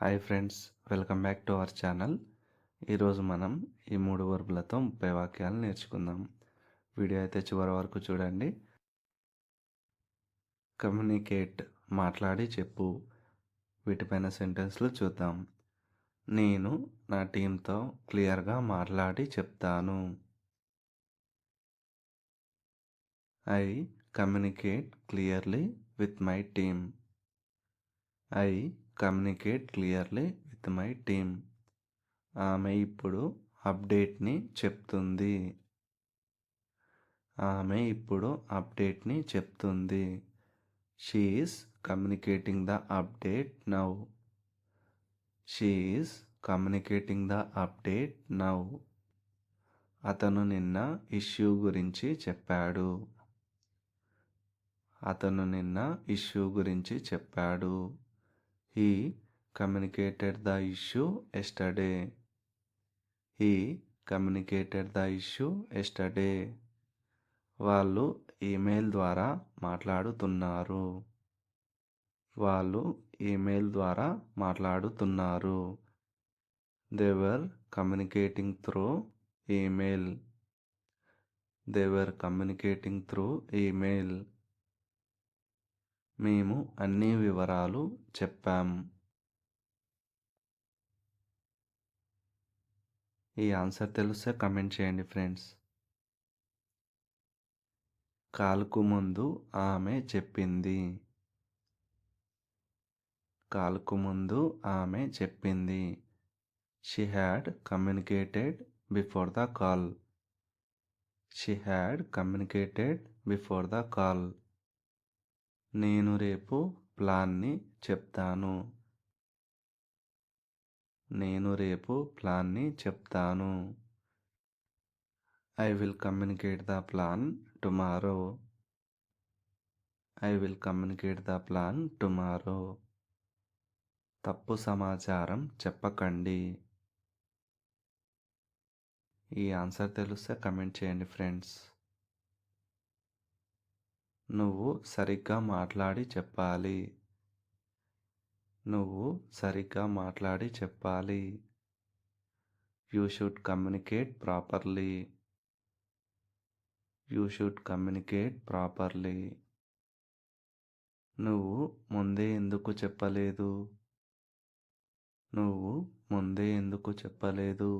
Hi friends, welcome back to our channel. ఈరోజు మనం ఈ 3 వర్బులతో 30 వాక్యాలు నేర్చుకుందాం. వీడియో అయితే చివరి వరకు చూడండి. కమ్యూనికేట్, మాట్లాడి చెప్పు. వీటిపైన సెంటెన్స్లు చూద్దాం. నేను నా టీంతో క్లియర్గా మాట్లాడి చెప్తాను. I communicate clearly with my team. I communicate clearly with my team. ఆమె ఇప్పుడు అప్డేట్ని చెప్తుంది. ఆమె ఇప్పుడు అప్డేట్ని చెప్తుంది. She is communicating the update now. She is communicating the update now. అతను నిన్న ఇష్యూ గురించి చెప్పాడు. అతను నిన్న ఇష్యూ గురించి చెప్పాడు. He communicated the issue yesterday. He communicated the issue yesterday. వాళ్ళు ఈమెయిల్ ద్వారా మాట్లాడుతున్నారు. వాళ్ళు ఈమెయిల్ ద్వారా మాట్లాడుతున్నారు. They were communicating through email. They were communicating through email. మేము అన్ని వివరాలు చెప్పాం. ఈ ఆన్సర్ తెలిస్తే కమెంట్ చేయండి ఫ్రెండ్స్. కాలుకు ముందు ఆమె చెప్పింది. కాలుకు ముందు ఆమె చెప్పింది. She had communicated before the call. She had communicated before the call. నేను రేపు ప్లాన్ని చెప్తాను. నేను రేపు ప్లాన్ని చెప్తాను. I will communicate the plan tomorrow. I will communicate the plan tomorrow. తప్పు సమాచారం చెప్పకండి. ఈ ఆన్సర్ తెలిస్తే కమెంట్ చేయండి ఫ్రెండ్స్. నువ్వు సరిగ్గా మాట్లాడి చెప్పాలి. నువ్వు సరిగ్గా మాట్లాడి చెప్పాలి. You should communicate properly. You should communicate properly. నువ్వు ముందే ఎందుకు చెప్పలేదు? నువ్వు ముందే ఎందుకు చెప్పలేదు?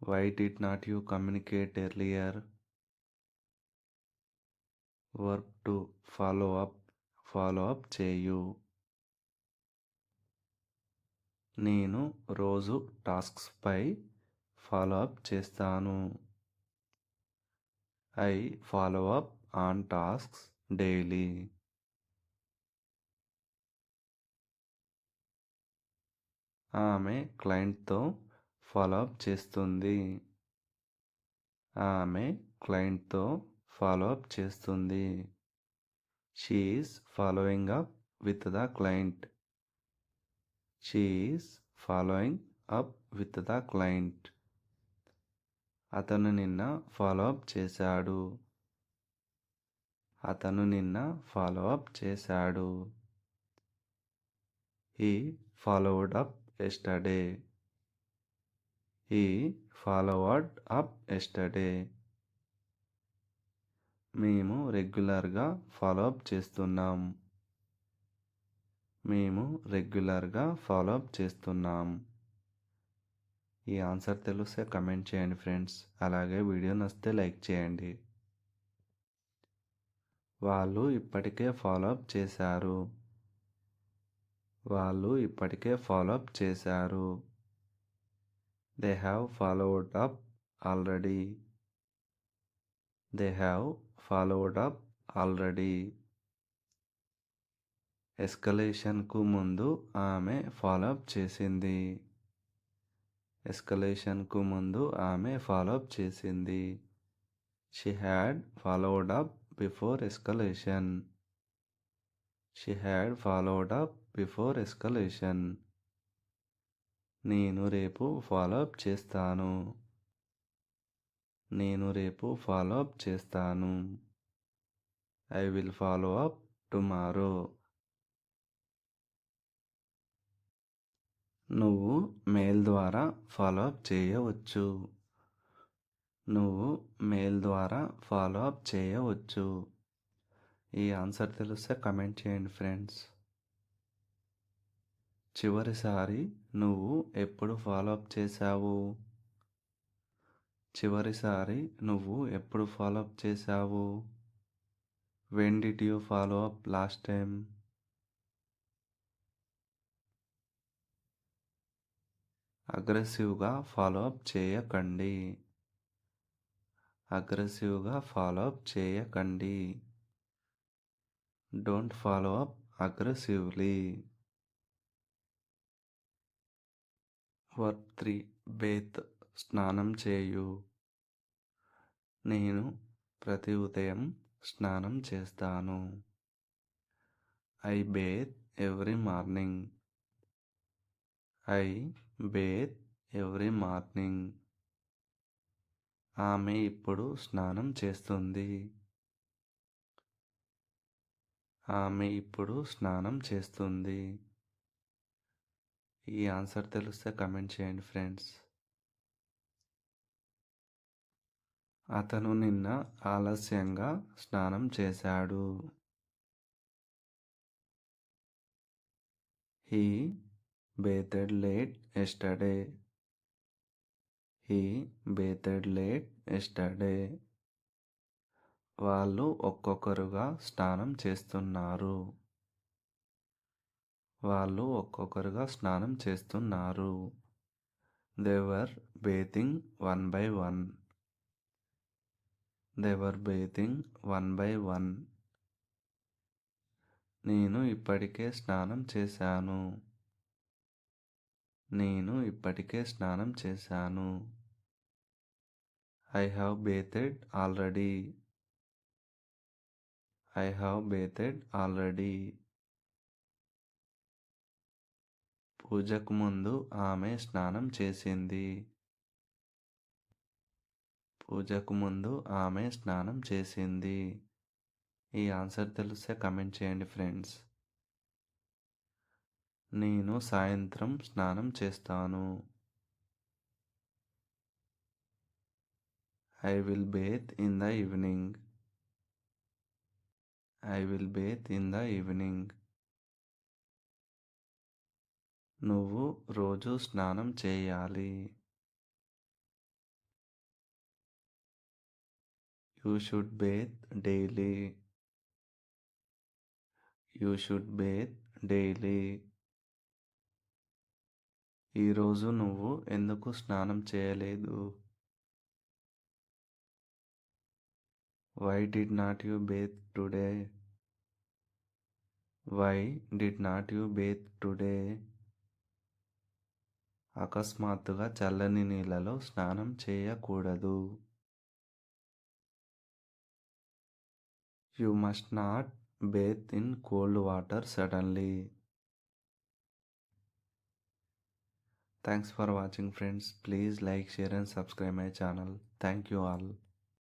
Why did not you communicate earlier? Verb to follow up చేయు. నేను రోజు టాస్క్స్ పై ఫాలో అప్ చేస్తాను. I follow up on tasks daily. ఆమె క్లయింట్తో ఫాలో అప్ చేస్తుంది. ఆమె క్లయింట్తో ఫాలో అప్ చేస్తుంది. She is following up with the client. She is following up with the client. అతను నిన్న ఫాలో అప్ చేశాడు. అతను నిన్న ఫాలో అప్ చేశాడు. He followed up yesterday. He followed up yesterday. మేము రెగ్యులర్గా ఫాలో అప్ చేస్తున్నాం. మేము రెగ్యులర్గా ఫాలో అప్ చేస్తున్నాం. ఈ ఆన్సర్ తెలిస్తే కమెంట్ చేయండి ఫ్రెండ్స్. అలాగే వీడియో నచ్చితే లైక్ చేయండి. వాళ్ళు ఇప్పటికే ఫాలో అప్ చేశారు. వాళ్ళు ఇప్పటికే ఫాలో అప్ చేశారు. They have followed up already. They have followed up already. ఎస్కలేషన్కు ముందు ఆమె ఫాలో అప్ చేసింది. ఎస్కలేషన్కు ముందు ఆమె ఫాలో అప్ చేసింది. She had followed up before escalation. She had followed up before escalation. నేను రేపు ఫాలో అప్ చేస్తాను. నేను రేపు ఫాలో అప్ చేస్తాను. I will follow up tomorrow. నువ్వు మెయిల్ ద్వారా ఫాలో అప్ చేయవచ్చు. నువ్వు మెయిల్ ద్వారా ఫాలో అప్ చేయవచ్చు. ఈ ఆన్సర్ తెలిస్తే కమెంట్ చేయండి ఫ్రెండ్స్. చివరిసారి నువ్వు ఎప్పుడు ఫాలో అప్ చేశావు? చివరిసారి నువ్వు ఎప్పుడు ఫాలో అప్ చేశావు? When did you follow up last time? అగ్రెసివ్గా ఫాలో అప్ చేయకండి. అగ్రెసివ్గా ఫాలో అప్ చేయకండి. Don't follow up aggressively. Work 3 బేత్ స్నానం చేయు. నేను ప్రతి ఉదయం స్నానం చేస్తాను. I Beth every morning. I Beth every morning. ఆమె ఇప్పుడు స్నానం చేస్తుంది. ఆమె ఇప్పుడు స్నానం చేస్తుంది. ఈ ఆన్సర్ తెలిస్తే కమెంట్ చేయండి ఫ్రెండ్స్. అతను నిన్న ఆలస్యంగా స్నానం చేశాడు. He bathed late yesterday. He bathed late yesterday. వాళ్ళు ఒక్కొక్కరుగా స్నానం చేస్తున్నారు. వాళ్ళు ఒక్కొక్కరుగా స్నానం చేస్తున్నారు. They were bathing one by one. They were bathing one by one. నేను ఇప్పటికే స్నానం చేశాను. నేను ఇప్పటికే స్నానం చేశాను. I have bathed already. I have bathed already. పూజకు ముందు ఆమె స్నానం చేసింది. పూజకు ముందు ఆమె స్నానం చేసింది. ఈ ఆన్సర్ తెలిస్తే కమెంట్ చేయండి ఫ్రెండ్స్. నేను సాయంత్రం స్నానం చేస్తాను. I will bathe in the evening. I will bathe in the evening. నువ్వు రోజు స్నానం చేయాలి. You should bathe daily. You should bathe daily. ఈరోజు నువ్వు ఎందుకు స్నానం చేయలేదు? Why did not you bathe today? Why did not you bathe today? అకస్మాత్తుగా చల్లని నీళ్ళలో స్నానం చేయకూడదు. You must not bathe in cold water suddenly. Thanks for watching friends. Please like, share and subscribe my channel. Thank you all.